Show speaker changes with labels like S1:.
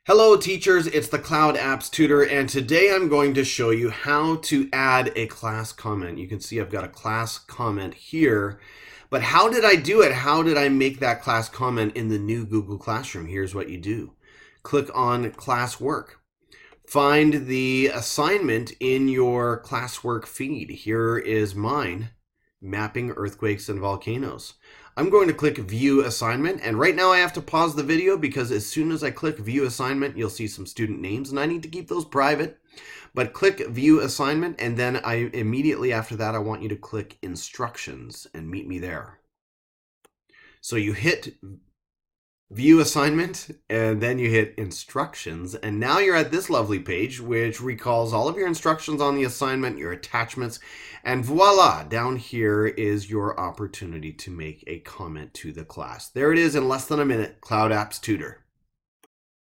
S1: Hello teachers, it's the Cloud Apps Tutor, and today I'm going to show you how to add a class comment. You can see I've got a class comment here, but how did I do it? How did I make that class comment in the new Google Classroom? Here's what you do. Click on Classwork. Find the assignment in your classwork feed. Here is mine, Mapping Earthquakes and Volcanoes. I'm going to click View Assignment, and right now I have to pause the video because as soon as I click View Assignment, you'll see some student names, and I need to keep those private. But click View Assignment, and then immediately after that, I want you to click Instructions and meet me there. So you hit View Assignment, and then you hit Instructions, and now you're at this lovely page which recalls all of your instructions on the assignment, your attachments, and voila, down here is your opportunity to make a comment to the class. There it is in less than a minute, Cloud Apps Tutor.